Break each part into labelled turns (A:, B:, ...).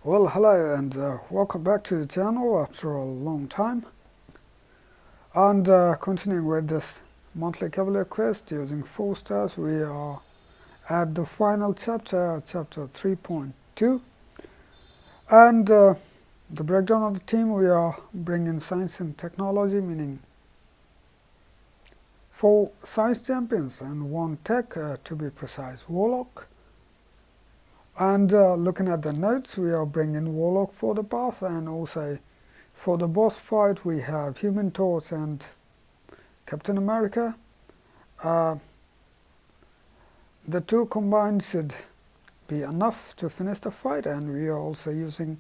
A: Well, hello and welcome back to the channel after a long time. And continuing with this monthly Cavalier quest using 4 stars, we are at the final chapter, chapter 3.2. And the breakdown of the team, we are bringing science and technology, meaning 4 science champions and 1 tech, to be precise, Warlock. And looking at the notes, we are bringing Warlock for the path, and also for the boss fight we have Human Torch and Captain America. The two combined should be enough to finish the fight, and we are also using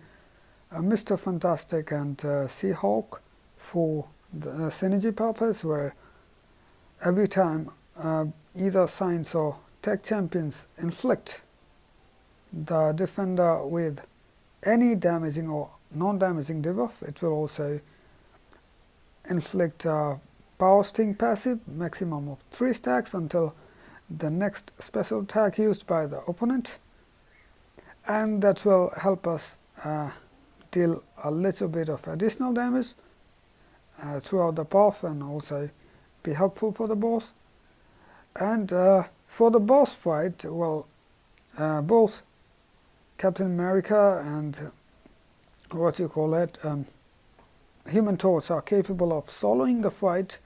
A: Mr. Fantastic and She-Hulk for the synergy purpose, where every time either science or tech champions inflict the defender with any damaging or non-damaging debuff, it will also inflict power sting passive, maximum of 3 stacks until the next special attack used by the opponent, and that will help us deal a little bit of additional damage throughout the path, and also be helpful for the boss. And for the boss fight, well, both Captain America and Human Torch are capable of soloing the fight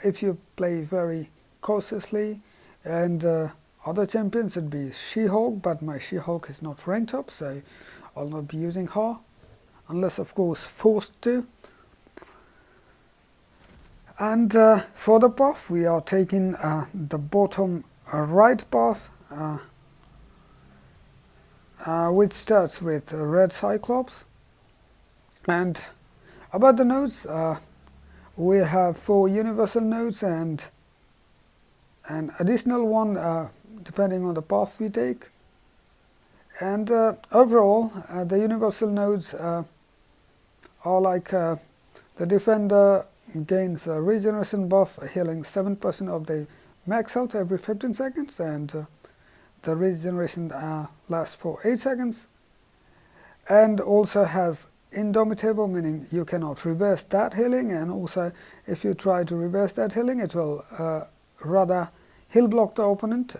A: if you play very cautiously, and other champions would be She-Hulk, but my She-Hulk is not ranked up, so I'll not be using her unless of course forced to. And for the path, we are taking the bottom right path, which starts with Red Cyclops. And about the nodes, we have 4 universal nodes and an additional one depending on the path we take. And overall, the universal nodes are like the defender gains a regeneration buff, healing 7% of the max health every 15 seconds, and the regeneration lasts for 8 seconds, and also has indomitable, meaning you cannot reverse that healing, and also if you try to reverse that healing, it will rather heal block the opponent.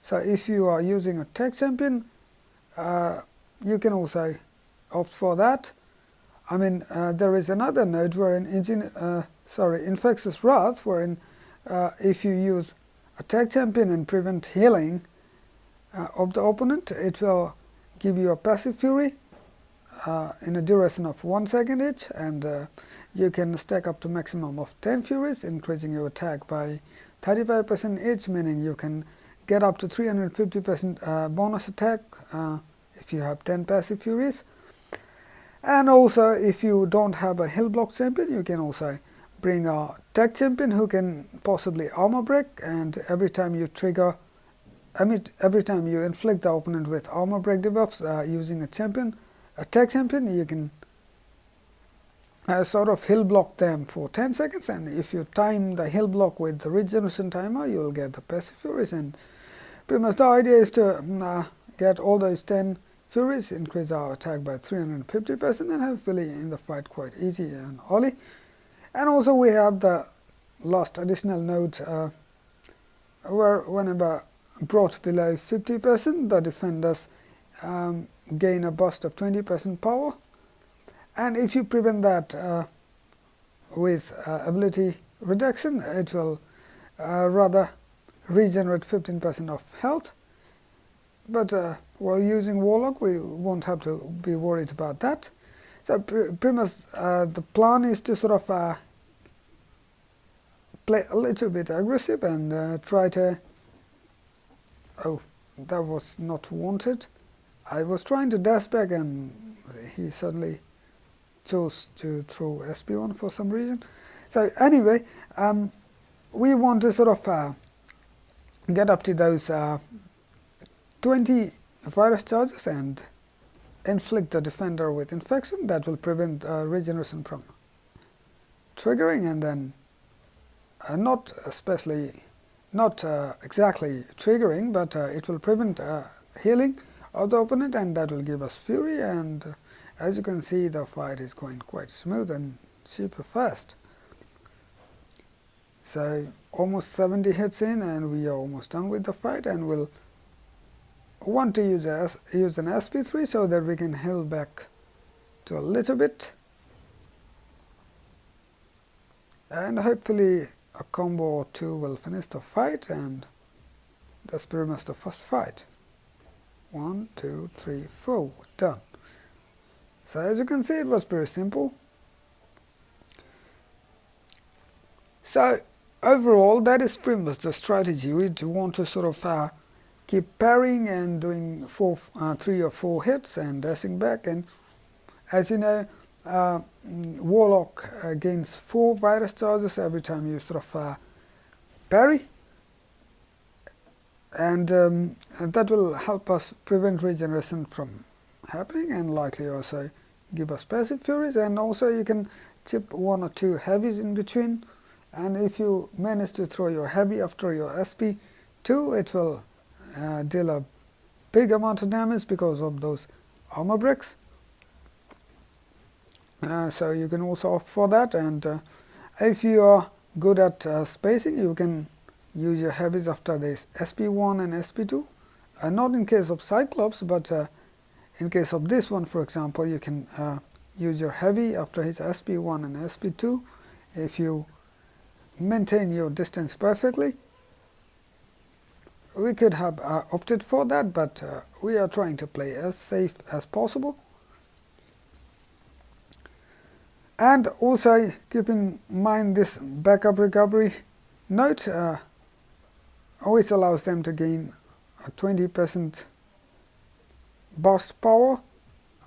A: So if you are using a tech champion, you can also opt for that. I mean, there is another node wherein Infectious Wrath, wherein if you use a tech champion and prevent healing of the opponent, it will give you a passive fury in a duration of 1 second each, and you can stack up to maximum of 10 furies, increasing your attack by 35% each, meaning you can get up to 350% bonus attack if you have 10 passive furies. And also, if you don't have a heal block champion, you can also bring a tech champion who can possibly armor break, and every time you inflict the opponent with armor break debuffs using a tech champion, you can sort of heal block them for 10 seconds, and if you time the heal block with the regeneration timer, you will get the passive furies. And pretty much the idea is to get all those 10 furies, increase our attack by 350%, and hopefully in the fight quite easy and early. And also we have the last additional node where whenever brought below 50%, the defenders gain a burst of 20% power, and if you prevent that with ability reduction, it will rather regenerate 15% of health. But while using Warlock, we won't have to be worried about that. So pretty much the plan is to sort of play a little bit aggressive and try to... Oh, that was not wanted. I was trying to dash back and he suddenly chose to throw SP1 for some reason. So anyway, we want to sort of get up to those 20 virus charges and inflict the defender with infection. That will prevent regeneration from triggering, and then not exactly triggering, but it will prevent healing of the opponent, and that will give us fury. And as you can see, the fight is going quite smooth and super fast. So almost 70 hits in, and we are almost done with the fight, and we'll want to use an SP3 so that we can heal back to a little bit, and hopefully a combo or two will finish the fight, and that's pretty much the first fight. 1, 2, 3, 4, done. So as you can see, it was pretty simple. So overall, that is pretty much the strategy. We do want to sort of keep parrying and doing 3 or 4 hits and dashing back. And as you know, Warlock gains 4 virus charges every time you sort of parry, and that will help us prevent regeneration from happening, and likely also give us passive furies. And also you can chip 1 or 2 heavies in between, and if you manage to throw your heavy after your SP2, it will deal a big amount of damage because of those armor bricks. So you can also opt for that, and if you are good at spacing, you can use your heavies after this SP1 and SP2. Not in case of Cyclops, but in case of this one, for example, you can use your heavy after his SP1 and SP2 if you maintain your distance perfectly. We could have opted for that, but we are trying to play as safe as possible. And also keep in mind this backup recovery note always allows them to gain a 20% burst power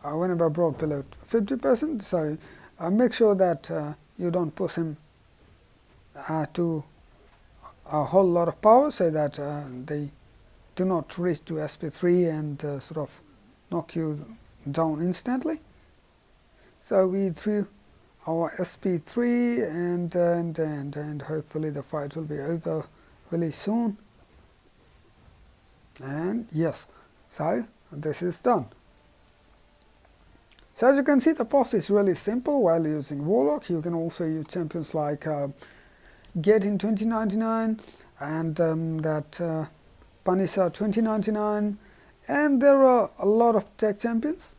A: whenever brought below 50%. So make sure that you don't push him to a whole lot of power, so that they do not reach to SP3 and sort of knock you down instantly. So we threw our SP3, and hopefully the fight will be over really soon. And yes, so this is done. So as you can see, the path is really simple while using Warlock. You can also use champions like Get in 2099 and that Punisher 2099, and there are a lot of tech champions,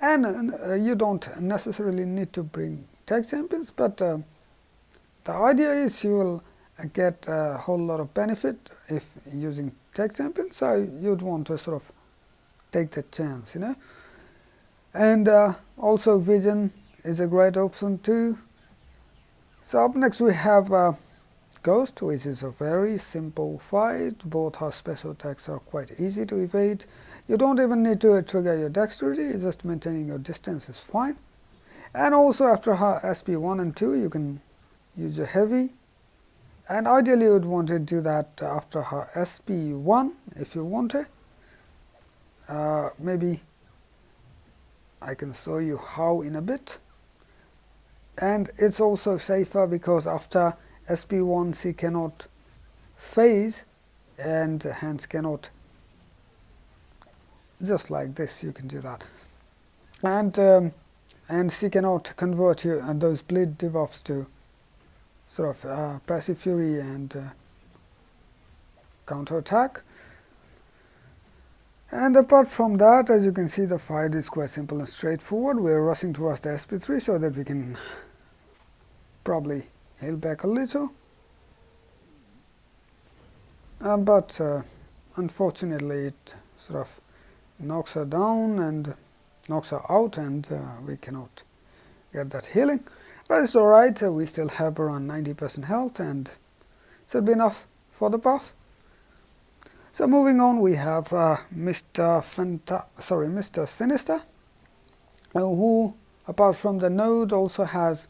A: and you don't necessarily need to bring tech champions, but the idea is you will get a whole lot of benefit if using tech champions, so you'd want to sort of take that chance, you know. And also Vision is a great option too. So up next we have Ghost, which is a very simple fight. Both her special attacks are quite easy to evade. You don't even need to trigger your dexterity, just maintaining your distance is fine. And also after her SP1 and 2, you can use a heavy. And ideally you would want to do that after her SP1 if you want to. Maybe I can show you how in a bit. And it's also safer because after SP1 she cannot phase, and hence cannot, just like this you can do that, and she cannot convert you and those bleed debuffs to sort of passive fury and counter attack. And apart from that, as you can see, the fight is quite simple and straightforward. We are rushing towards the SP3 so that we can probably heal back a little, but unfortunately it sort of knocks her down and knocks her out, and we cannot get that healing, but it's alright. We still have around 90% health, and should be enough for the buff. So moving on, we have Mr. Sinister, who apart from the node also has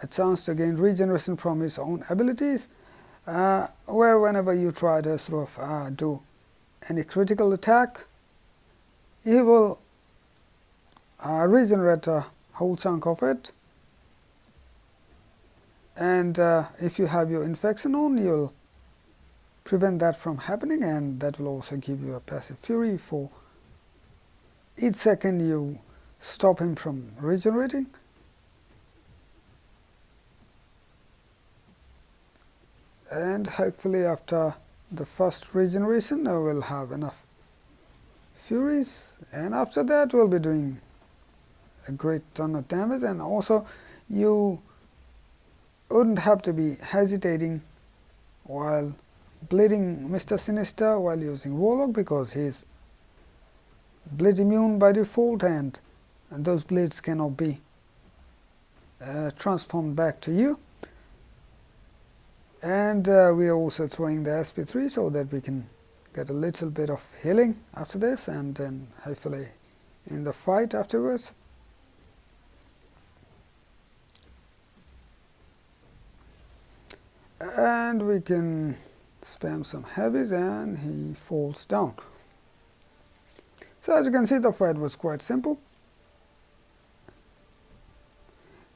A: a chance to gain regeneration from his own abilities, where whenever you try to sort of do any critical attack, he will regenerate a whole chunk of it, and if you have your infection on, you'll prevent that from happening, and that will also give you a passive fury for each second you stop him from regenerating. And hopefully after the first regeneration I will have enough furies, and after that we'll be doing a great ton of damage. And also you wouldn't have to be hesitating while bleeding Mr. Sinister while using Warlock, because he's bleed immune by default, and those bleeds cannot be transformed back to you. And we are also throwing the SP3 so that we can get a little bit of healing after this, and then hopefully in the fight afterwards. And we can spam some heavies and he falls down. So as you can see, the fight was quite simple.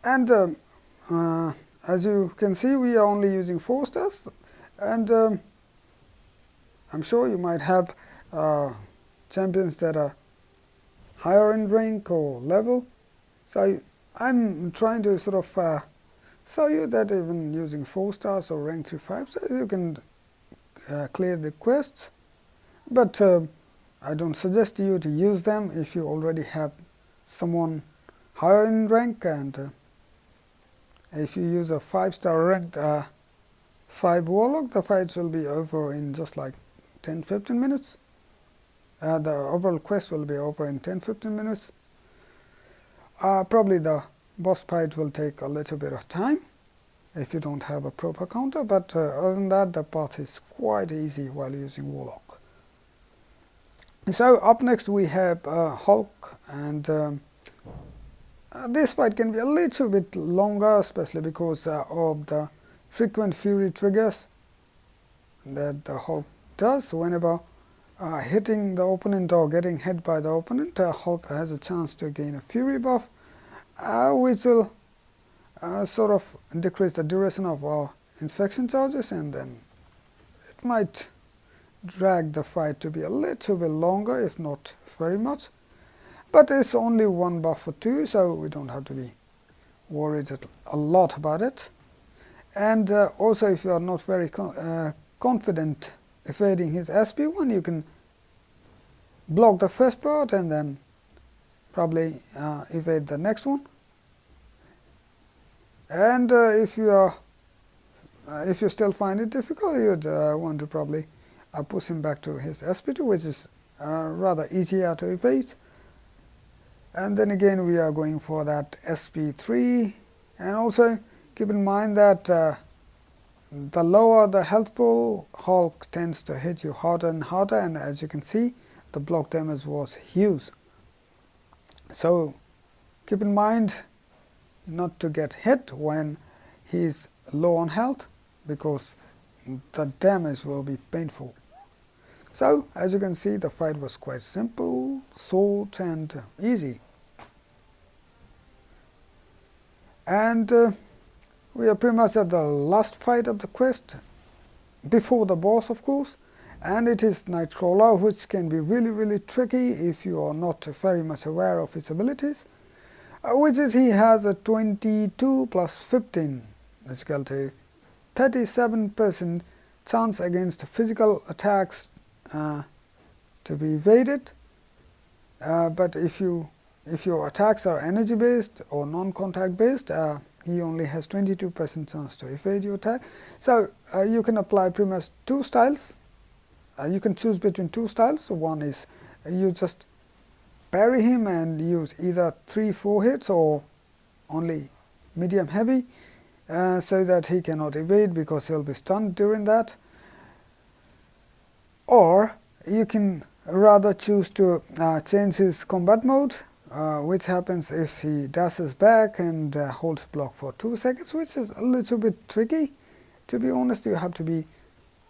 A: And as you can see, we are only using 4 stars, and I'm sure you might have champions that are higher in rank or level. So I'm trying to sort of show you that even using 4 stars or rank 3-5, so you can clear the quests. But I don't suggest you to use them if you already have someone higher in rank, and if you use a 5-star ranked 5 Warlock, the fights will be over in just like 10-15 minutes. The overall quest will be over in 10-15 minutes. Probably the boss fight will take a little bit of time if you don't have a proper counter, but other than that, the path is quite easy while using Warlock. So up next we have Hulk, and this fight can be a little bit longer, especially because of the frequent fury triggers that the Hulk does. Whenever hitting the opponent or getting hit by the opponent, Hulk has a chance to gain a fury buff, which will sort of decrease the duration of our infection charges, and then it might drag the fight to be a little bit longer, if not very much. But it's only 1 buff for 2, so we don't have to be worried a lot about it. And also, if you are not very confident evading his SP1, you can block the first part and then probably evade the next one. And if you still find it difficult, you'd want to probably push him back to his SP2, which is rather easier to evade. And then again we are going for that SP3, and also keep in mind that the lower the health pool, Hulk tends to hit you harder and harder, and as you can see, the block damage was huge. So keep in mind not to get hit when he's low on health, because the damage will be painful. So as you can see, the fight was quite simple, short and easy. And we are pretty much at the last fight of the quest, before the boss of course, and it is Nightcrawler, which can be really tricky if you are not very much aware of his abilities, which is he has a 22 plus 15 is equal to 37% chance against physical attacks to be evaded, but if your attacks are energy based or non-contact based, he only has 22% chance to evade your attack. So you can apply pretty much 2 styles. You can choose between 2 styles. So one is you just parry him and use either 3-4 hits or only medium heavy, so that he cannot evade because he'll be stunned during that. Or you can rather choose to change his combat mode, which happens if he dashes back and holds block for 2 seconds, which is a little bit tricky. To be honest, you have to be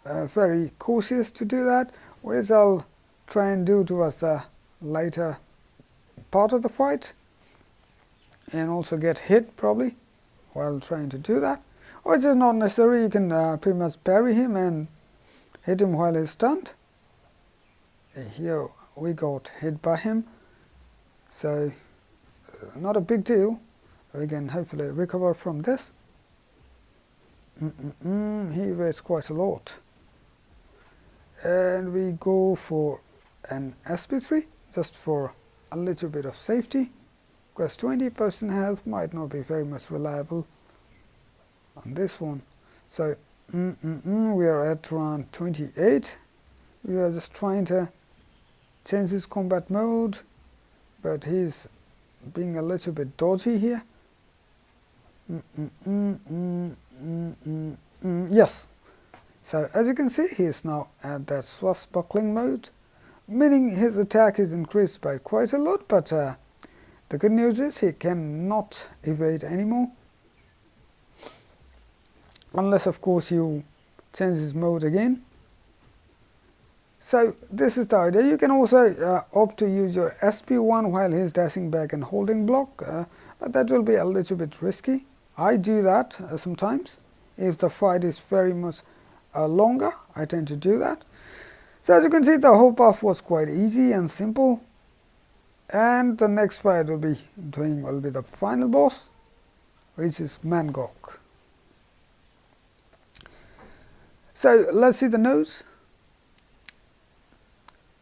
A: very cautious to do that, which I'll try and do towards the later part of the fight, and also get hit probably while trying to do that. Which is not necessary. You can pretty much parry him and hit him while he's stunned. Here we got hit by him, So not a big deal. We can hopefully recover from this. He weighs quite a lot. And we go for an SP3 just for a little bit of safety, because 20% health might not be very much reliable on this one. So we are at around 28. We are just trying to change his combat mode, but he's being a little bit dodgy here. Yes. So as you can see, he is now at that swashbuckling mode, meaning his attack is increased by quite a lot, but the good news is he cannot evade anymore. Unless of course you change his mode again. So this is the idea. You can also opt to use your SP1 while he's dashing back and holding block, but that will be a little bit risky. I do that sometimes. If the fight is very much longer, I tend to do that. So as you can see, the whole path was quite easy and simple. And the next fight will be the final boss, which is Mangok. So let's see the nodes.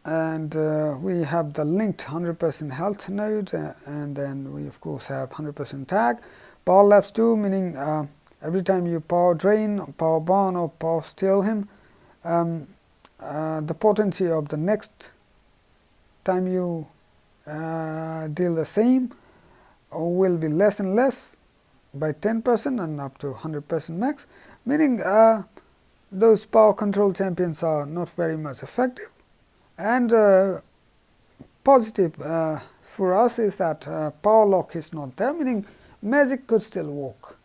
A: And we have the linked 100% health node, and then we of course have 100% tag. Power lapse 2, meaning every time you power drain, power burn, or power steal him, the potency of the next time you deal the same will be less and less by 10% and up to 100% max, meaning those power control champions are not very much effective. And positive for us is that power lock is not there, meaning magic could still work.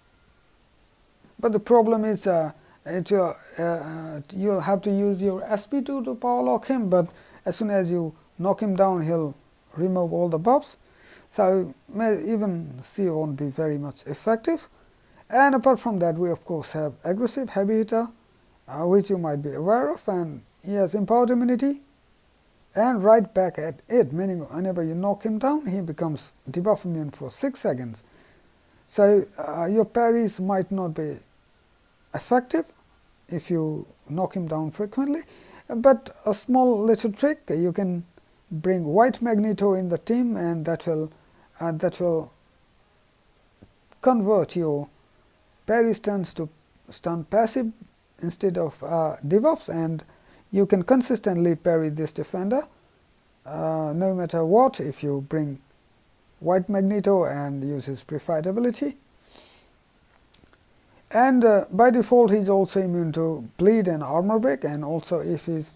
A: But the problem is you'll have to use your SP2 to power lock him, but as soon as you knock him down, he'll remove all the buffs. So even C won't be very much effective. And apart from that, we of course have aggressive heavy hitter, which you might be aware of, and he has empowered immunity. And right back at it, meaning whenever you knock him down, he becomes debuff immune for 6 seconds. So your parries might not be effective if you knock him down frequently, but a small little trick, you can bring White Magneto in the team, and that will convert your parry stuns to stun passive instead of debuffs, and you can consistently parry this defender no matter what if you bring White Magneto and use his pre-fight ability. And by default he is also immune to bleed and armor break, and also if he is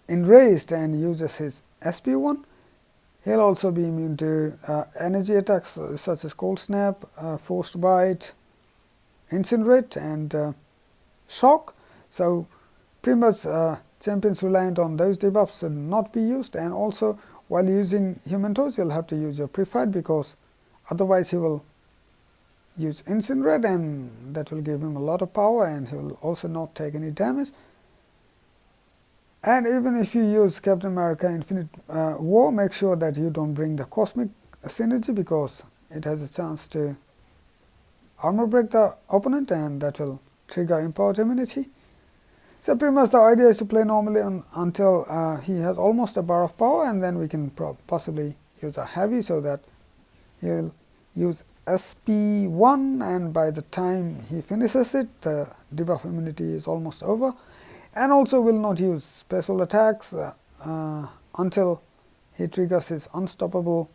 A: enraged and uses his SP1, he'll also be immune to energy attacks such as cold snap, forced bite, incinerate, and shock. So pretty much champions reliant on those debuffs should not be used, and also while using Human Torch you'll have to use your pre-fight, because otherwise he will use Incinerate and that will give him a lot of power, and he will also not take any damage. And even if you use Captain America Infinite War, make sure that you don't bring the Cosmic Synergy, because it has a chance to armor break the opponent, and that will trigger empowered immunity. So pretty much the idea is to play normally until he has almost a bar of power, and then we can possibly use a heavy so that he'll use SP1, and by the time he finishes it, the debuff immunity is almost over. And also will not use special attacks until he triggers his unstoppable,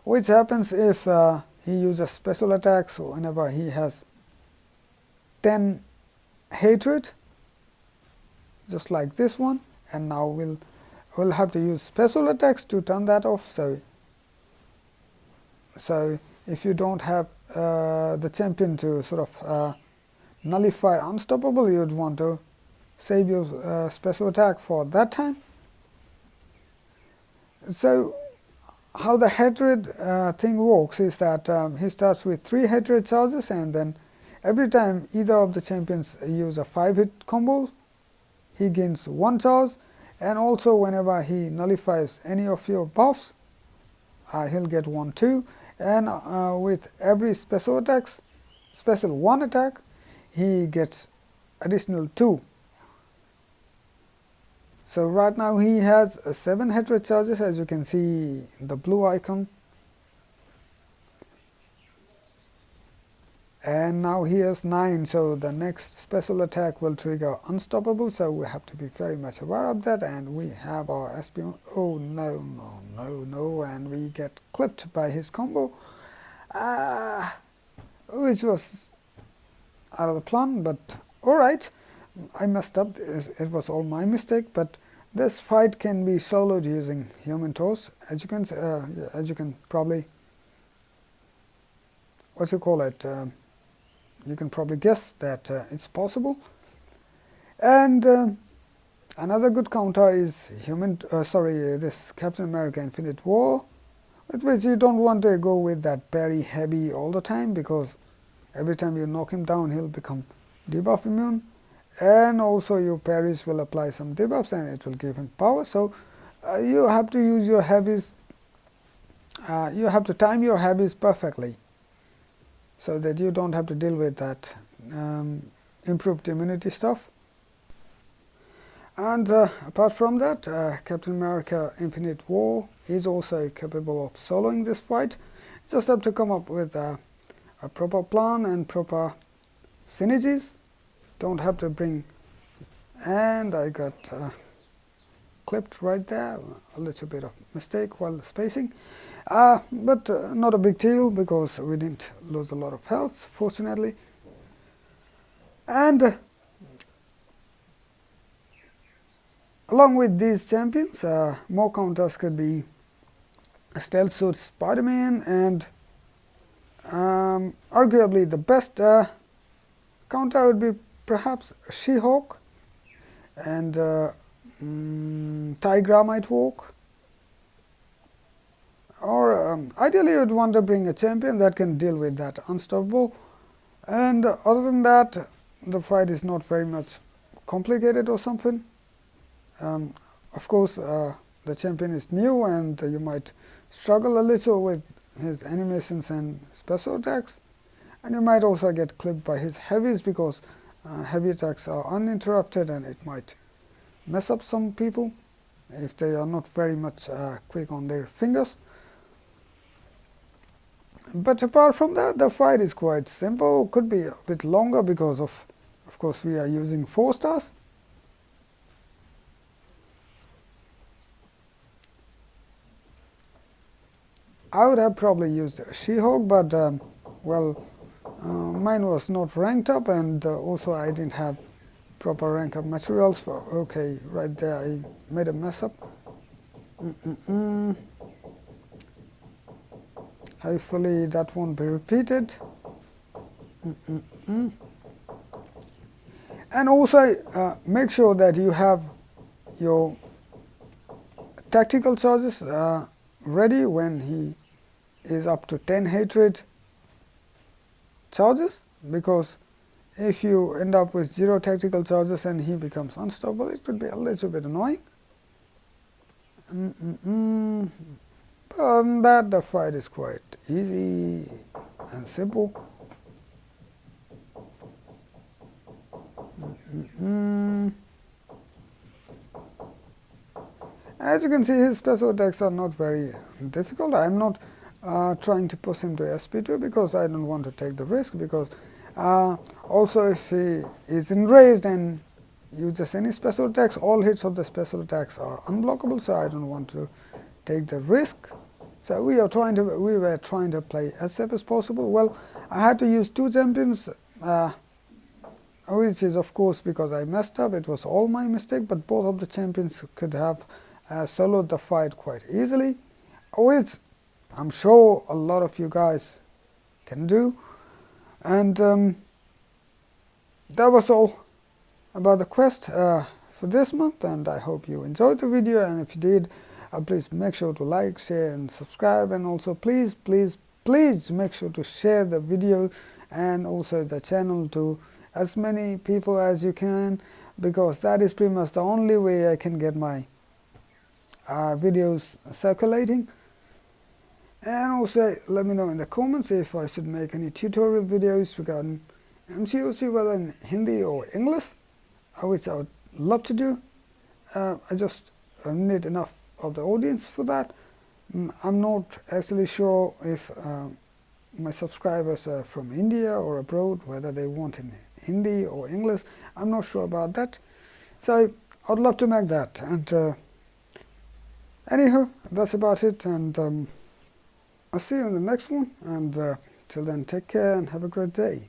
A: which happens if he uses special attacks whenever he has 10 hatred, just like this one. And now we'll have to use special attacks to turn that off. So if you don't have the champion to sort of nullify unstoppable, you'd want to save your special attack for that time. So how the hatred thing works is that he starts with 3 hatred charges, and then every time either of the champions use a 5-hit combo, he gains 1 charge, and also whenever he nullifies any of your buffs, he'll get 1 too, and with every special 1 attack, he gets additional 2. So right now he has 7 hatred charges, as you can see the blue icon, and now he has 9, so the next special attack will trigger unstoppable, so we have to be very much aware of that. And we have our SP, oh no, and we get clipped by his combo, which was out of the plan, but alright, I messed up, it was all my mistake. But this fight can be soloed using human torch, as you can probably, you can probably guess that it's possible. And another good counter is this Captain America Infinite War, with which you don't want to go with that very heavy all the time, because every time you knock him down he'll become debuff immune, and also your parries will apply some debuffs and it will give him power. So you have to use your heavies, you have to time your heavies perfectly, so that you don't have to deal with that improved immunity stuff. And apart from that, Captain America Infinite War is also capable of soloing this fight. You just have to come up with a proper plan and proper synergies. Don't have to bring, and I got clipped right there, a little bit of mistake while spacing, but not a big deal, because we didn't lose a lot of health, fortunately. And along with these champions, more counters could be Stealth Suit Spider-Man, and arguably the best counter would be perhaps She-Hulk, and Tigra might work. Or ideally you would want to bring a champion that can deal with that unstoppable. And other than that, the fight is not very much complicated or something. Of course, the champion is new, and you might struggle a little with his animations and special attacks, and you might also get clipped by his heavies, because heavy attacks are uninterrupted, and it might mess up some people if they are not very much quick on their fingers. But apart from that, the fight is quite simple. Could be a bit longer because of course we are using 4 stars. I would have probably used She-Hulk, but mine was not ranked up, and also I didn't have proper rank up materials. Okay, right there I made a mess up. Hopefully that won't be repeated. And also make sure that you have your tactical charges ready when he is up to 10 hatred charges, because if you end up with 0 tactical charges and he becomes unstoppable, it could be a little bit annoying. But other than that, the fight is quite easy and simple. As you can see, his special attacks are not very difficult. I'm not trying to push him to SP2 because I don't want to take the risk, because also if he is enraged and uses any special attacks, all hits of the special attacks are unblockable, so I don't want to take the risk. So we were trying to play as safe as possible. Well, I had to use 2 champions, which is of course because I messed up. It was all my mistake, but both of the champions could have soloed the fight quite easily, which I'm sure a lot of you guys can do. And that was all about the quest for this month, and I hope you enjoyed the video, and if you did, please make sure to like, share and subscribe, and also please make sure to share the video and also the channel to as many people as you can, because that is pretty much the only way I can get my videos circulating. And also let me know in the comments if I should make any tutorial videos regarding MCOC, whether in Hindi or English, which I would love to do. I just need enough of the audience for that. I'm not actually sure if my subscribers are from India or abroad, whether they want in Hindi or English. I'm not sure about that. So I'd love to make that. And anyhow, that's about it. And I'll see you in the next one. And till then, take care and have a great day.